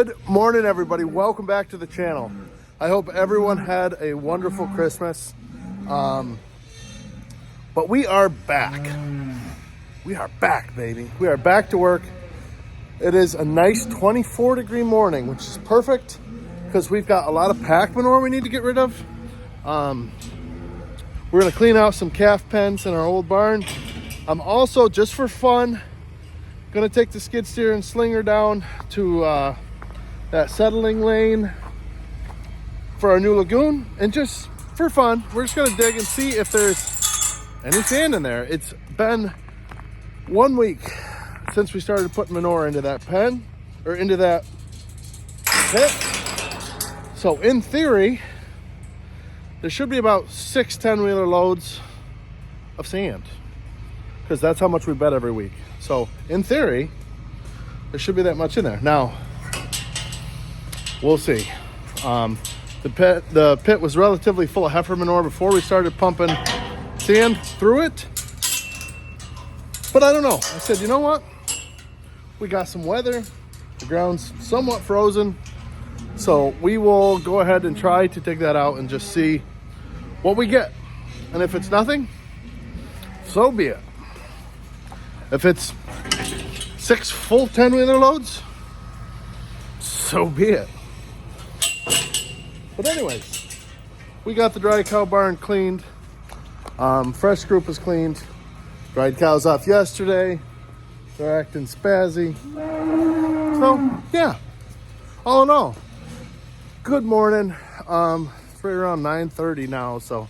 Good morning, everybody. Welcome back to the channel. I hope everyone had a wonderful Christmas. But we are back. We are back, baby. We are back to work. It is a nice 24-degree morning, which is perfect because we've got a lot of pack manure we need to get rid of. We're going to clean out some calf pens in our old barn. I'm also, just for fun, going to take the skid steer and slinger down to that settling lane for our new lagoon. And just for fun, we're just going to dig and see if there's any sand in there. It's been 1 week since we started putting manure into that pen, or into that pit. So in theory, there should be about 6 10-wheeler loads of sand, because that's how much we bet every week. So in theory, there should be that much in there. Now, we'll see. The pit was relatively full of heifer manure before we started pumping sand through it. But I don't know. I said, you know what? We got some weather. The ground's somewhat frozen. So we will go ahead and try to take that out and just see what we get. And if it's nothing, so be it. If it's 6 full 10-wheeler loads, so be it. But anyways, we got the dry cow barn cleaned. Fresh group is cleaned. Dried cows off yesterday. They're acting spazzy. So, yeah. All in all, good morning. It's right around 9:30 now, so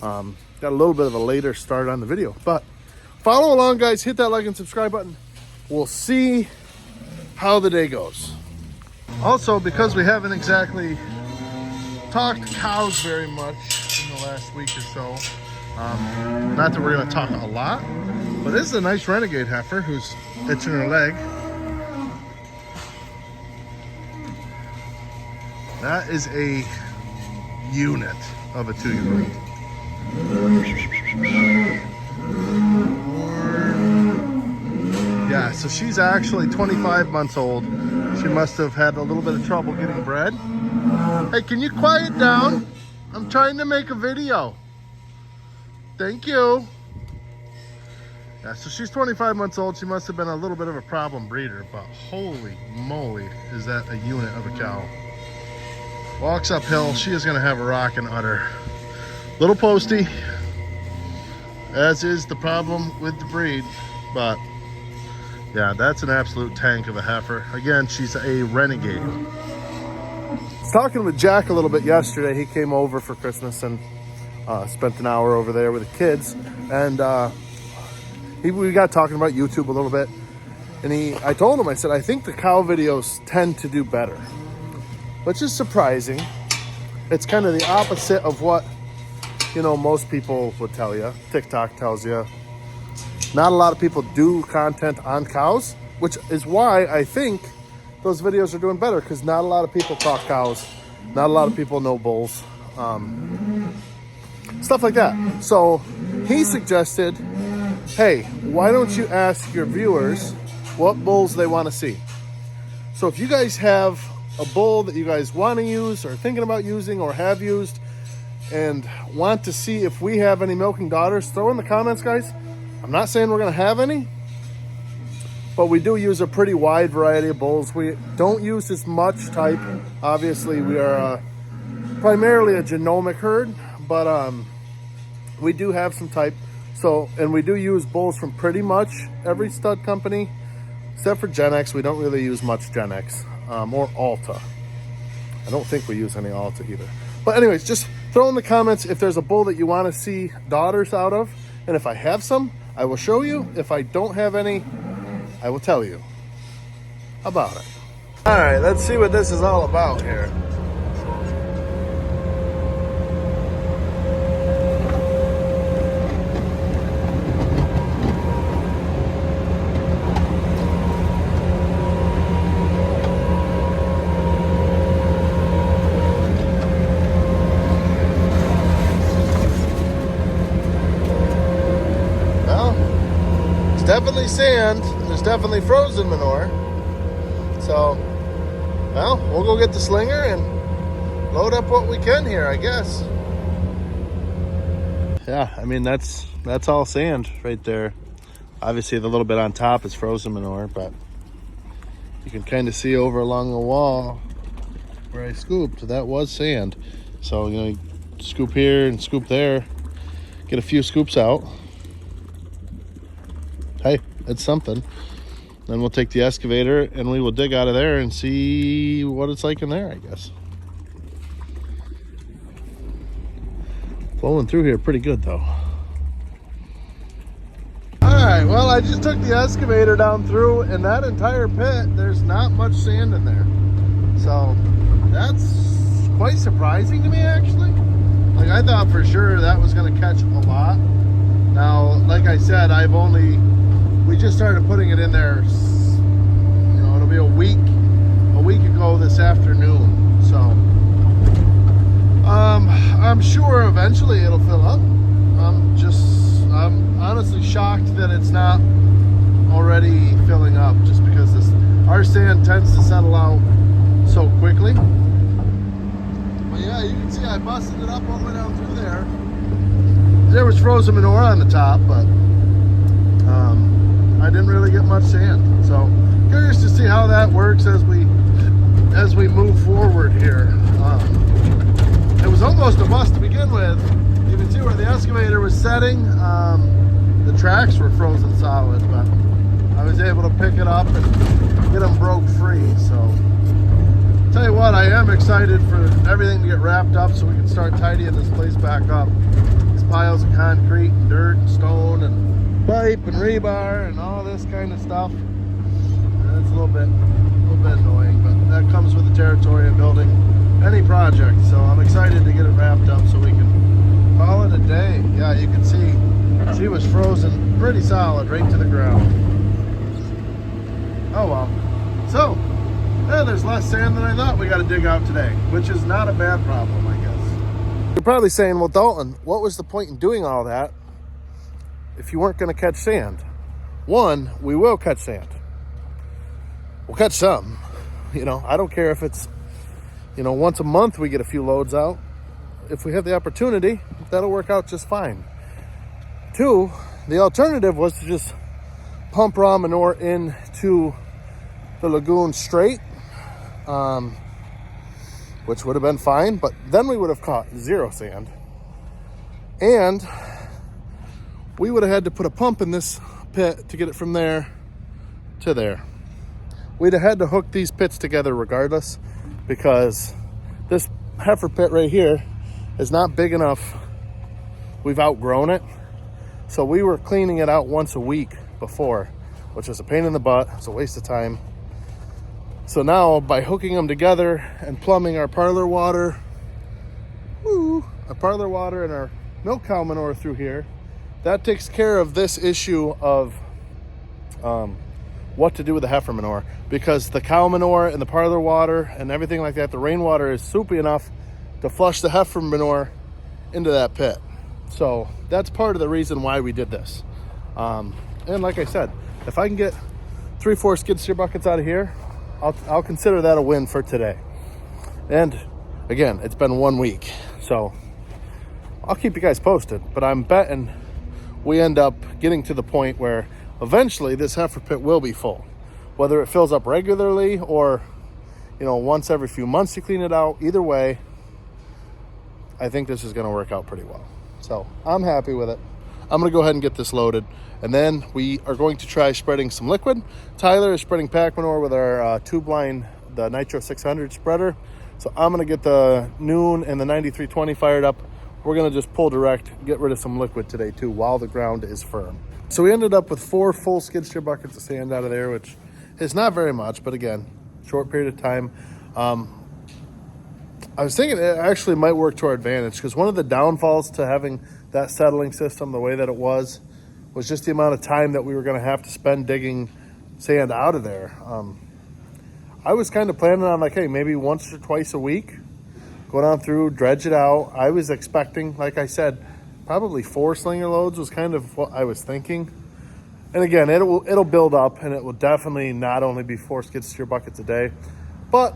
got a little bit of a later start on the video. But follow along, guys. Hit that like and subscribe button. We'll see how the day goes. Also, because we haven't exactly talked cows very much in the last week or so, not that we're going to talk a lot, but this is a nice renegade heifer who's itching her leg. That is a unit of a 2-year-old. Yeah, so she's actually 25 months old. She must have had a little bit of trouble getting bred. Hey, can you quiet down? I'm trying to make a video. Thank you. Yeah, so she's 25 months old. She must have been a little bit of a problem breeder, but holy moly, is that a unit of a cow. Walks uphill. She is going to have a rockin' udder. Little posty, as is the problem with the breed, but yeah, that's an absolute tank of a heifer. Again, she's a renegade. I was talking with Jack a little bit yesterday. He came over for Christmas and spent an hour over there with the kids. And we got talking about YouTube a little bit. And I told him, I said, I think the cow videos tend to do better, which is surprising. It's kind of the opposite of what, most people would tell you. TikTok tells you. Not a lot of people do content on cows, which is why I think those videos are doing better, because not a lot of people talk cows. Not a lot of people know bulls. Stuff like that. So he suggested, hey, why don't you ask your viewers what bulls they want to see? So if you guys have a bull that you guys want to use or thinking about using or have used and want to see if we have any milking daughters, throw in the comments, guys. I'm not saying we're going to have any, but we do use a pretty wide variety of bulls. We don't use as much type. Obviously, we are primarily a genomic herd, but we do have some type. So, and we do use bulls from pretty much every stud company, except for Gen X. We don't really use much Gen X or Alta. I don't think we use any Alta either. But anyways, just throw in the comments if there's a bull that you want to see daughters out of. And if I have some, I will show you. If I don't have any, I will tell you about it. All right, let's see what this is all about here. Definitely sand, and there's definitely frozen manure. So Well, we'll go get the slinger and load up what we can here, I guess. Yeah, I mean, that's all sand right there. Obviously, the little bit on top is frozen manure, but you can kind of see over along the wall where I scooped, that was sand. So, you know, you scoop here and scoop there, get a few scoops out. Hey, it's something. Then we'll take the excavator and we will dig out of there and see what it's like in there, I guess. Flowing through here pretty good though. All right, well, I just took the excavator down through, and that entire pit, there's not much sand in there. So that's quite surprising to me, actually. Like, I thought for sure that was gonna catch a lot. Now, like I said, we just started putting it in there, you know, it'll be a week ago this afternoon. So I'm sure eventually it'll fill up. I'm honestly shocked that it's not already filling up, just because our sand tends to settle out so quickly. But yeah, you can see I busted it up all the way down through there. There was frozen manure on the top, but I didn't really get much sand. So curious to see how that works as we move forward here. It was almost a bust to begin with. You can see where the excavator was setting. The tracks were frozen solid, but I was able to pick it up and get them broke free. So tell you what, I am excited for everything to get wrapped up so we can start tidying this place back up. These piles of concrete and dirt and stone and pipe and rebar and all this kind of stuff. It's a little bit annoying, but that comes with the territory of building any project. So I'm excited to get it wrapped up so we can call it a day. Yeah, you can see she was frozen pretty solid right to the ground. Oh well. So yeah, there's less sand than I thought we got to dig out today, which is not a bad problem, I guess. You're probably saying, well, Dalton, what was the point in doing all that if you weren't going to catch sand? One, we will catch sand. We'll catch some. You know, I don't care if it's, you know, once a month we get a few loads out. If we have the opportunity, that'll work out just fine. Two, the alternative was to just pump raw manure into the lagoon straight, which would have been fine, but then we would have caught zero sand. And we would have had to put a pump in this pit to get it from there to there. We'd have had to hook these pits together regardless, because this heifer pit right here is not big enough. We've outgrown it. So we were cleaning it out once a week before, which was a pain in the butt. It's a waste of time. So now by hooking them together and plumbing our parlor water, and our milk cow manure through here, that takes care of this issue of what to do with the heifer manure, because the cow manure and the parlor water and everything like that, the rainwater is soupy enough to flush the heifer manure into that pit. So that's part of the reason why we did this. And like I said, if I can get 3-4 skid steer buckets out of here, I'll consider that a win for today. And again, it's been 1 week, so I'll keep you guys posted, but I'm betting we end up getting to the point where eventually this heifer pit will be full. Whether it fills up regularly or, you know, once every few months to clean it out, either way, I think this is going to work out pretty well. So I'm happy with it. I'm going to go ahead and get this loaded, and then we are going to try spreading some liquid. Tyler is spreading pack manure with our tube line, the Nitro 600 spreader. So I'm going to get the Noon and the 9320 fired up. We're going to just pull direct, get rid of some liquid today too while the ground is firm. So we ended up with 4 full skid steer buckets of sand out of there, which is not very much, but again, short period of time. I was thinking it actually might work to our advantage, because one of the downfalls to having that settling system the way that it was just the amount of time that we were going to have to spend digging sand out of there. I was kind of planning on, like, hey, maybe once or twice a week, go down through, dredge it out. I was expecting, like I said, probably 4 slinger loads was kind of what I was thinking. And again, it'll build up, and it will definitely not only be 4 skid steer buckets a day, but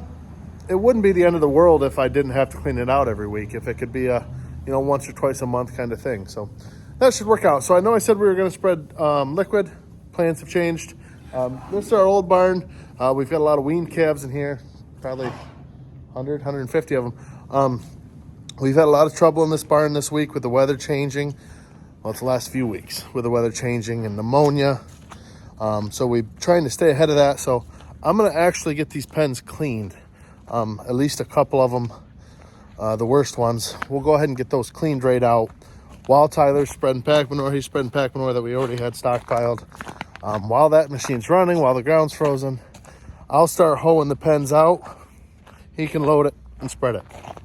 it wouldn't be the end of the world if I didn't have to clean it out every week. If it could be a, once or twice a month kind of thing. So that should work out. So I know I said we were going to spread liquid. Plans have changed. This is our old barn. We've got a lot of weaned calves in here, probably 100, 150 of them. We've had a lot of trouble in this barn this week with the weather changing. Well, it's the last few weeks with the weather changing and pneumonia. So we're trying to stay ahead of that. So I'm going to actually get these pens cleaned. At least a couple of them, the worst ones. We'll go ahead and get those cleaned right out. While Tyler's spreading pack manure, he's spreading pack manure that we already had stockpiled. While that machine's running, while the ground's frozen, I'll start hoeing the pens out. He can load it and spread it.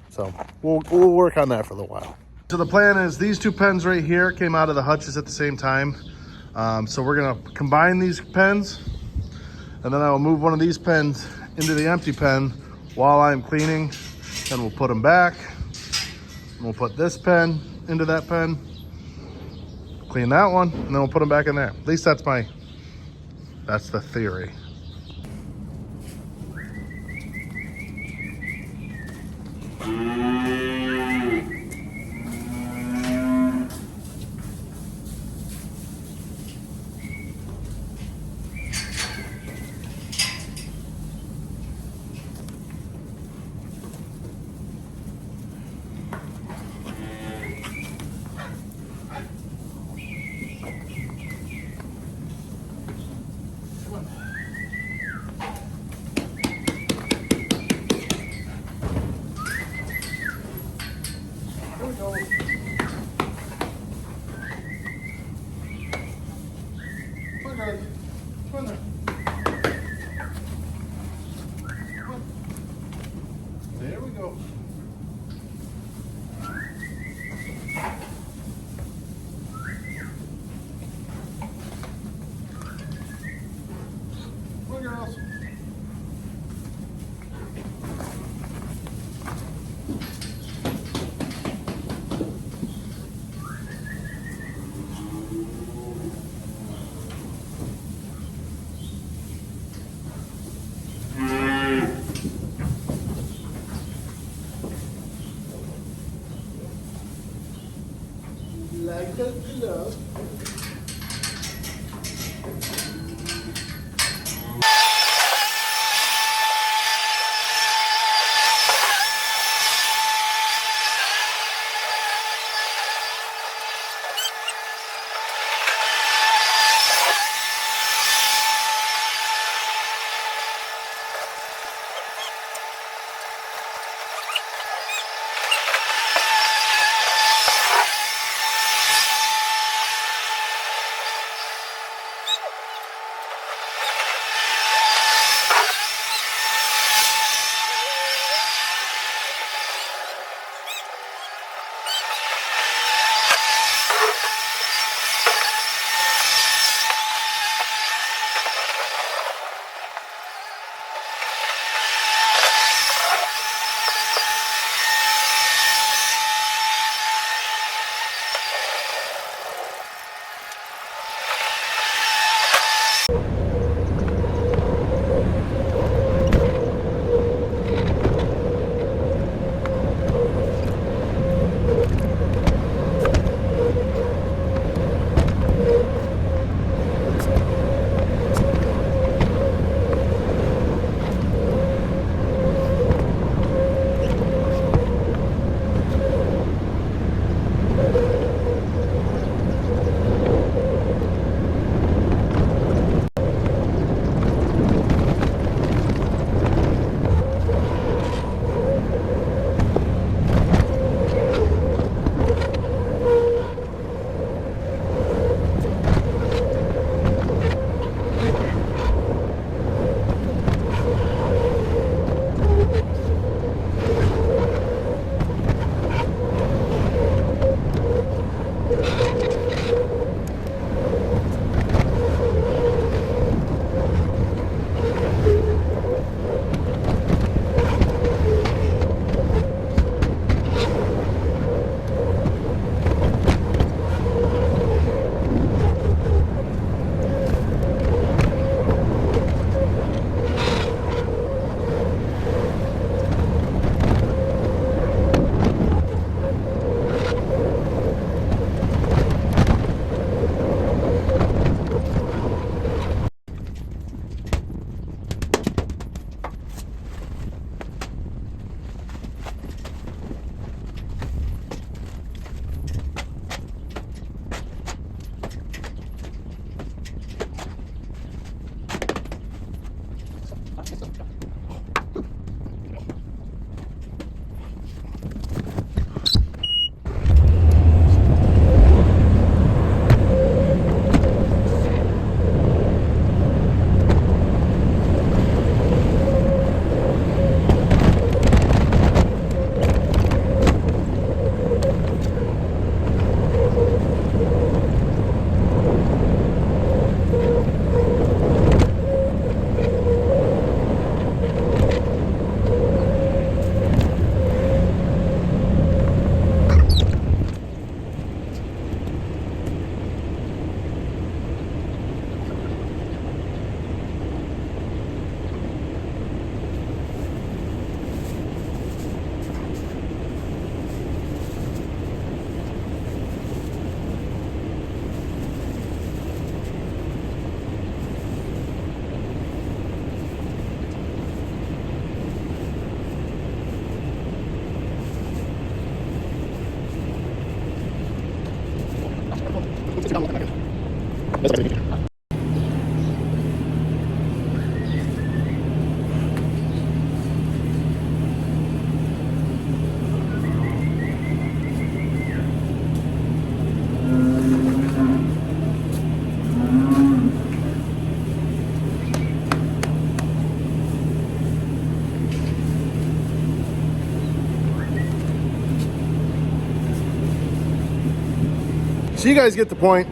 So we'll work on that for a little while. So the plan is these two pens right here came out of the hutches at the same time. So we're gonna combine these pens, and then I will move one of these pens into the empty pen while I'm cleaning. Then we'll put them back. And we'll put this pen into that pen, clean that one, and then we'll put them back in there. At least that's the theory. There we go. Come on, girls. Like a glove. So you guys get the point.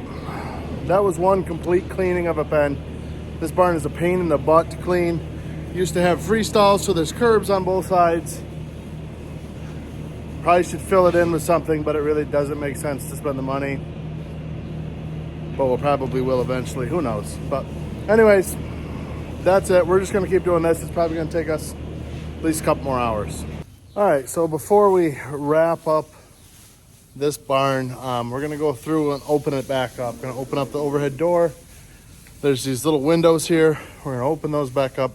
That was one complete cleaning of a pen. This barn is a pain in the butt to clean. Used to have freestalls, so there's curbs on both sides. Probably should fill it in with something, but it really doesn't make sense to spend the money. But we'll probably will eventually, who knows. But anyways, that's it. We're just gonna keep doing this. It's probably gonna take us at least a couple more hours. All right, so before we wrap up this barn, we're gonna go through and open it back up. Gonna open up the overhead door. There's these little windows here. We're gonna open those back up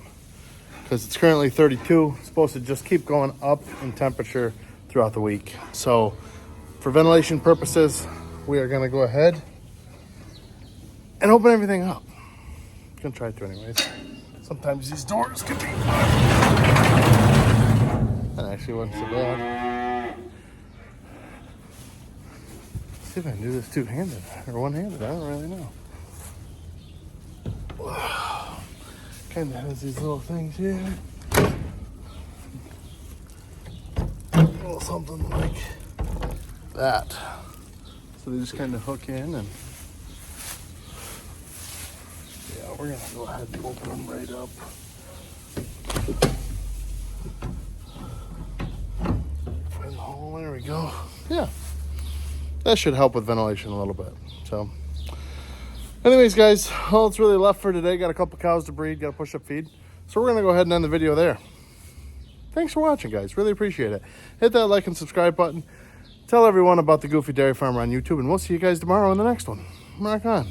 because it's currently 32. It's supposed to just keep going up in temperature throughout the week. So for ventilation purposes, we are gonna go ahead and open everything up. I'm gonna try to anyways. Sometimes these doors can be, that actually wasn't so bad. See if I can do this two-handed or one-handed, I don't really know. Kind of has these little things here. A little something like that. So they just kind of hook in and yeah, we're gonna go ahead and open them right up. Find the hole, there we go. Yeah, that should help with ventilation a little bit. So anyways, guys, all that's really left for today. Got a couple cows to breed, got a push-up feed. So we're gonna go ahead and end the video there. Thanks for watching, guys. Really appreciate it. Hit that like and subscribe button. Tell everyone about the Goofy Dairy Farmer on YouTube, and we'll see you guys tomorrow in the next one. Rock on.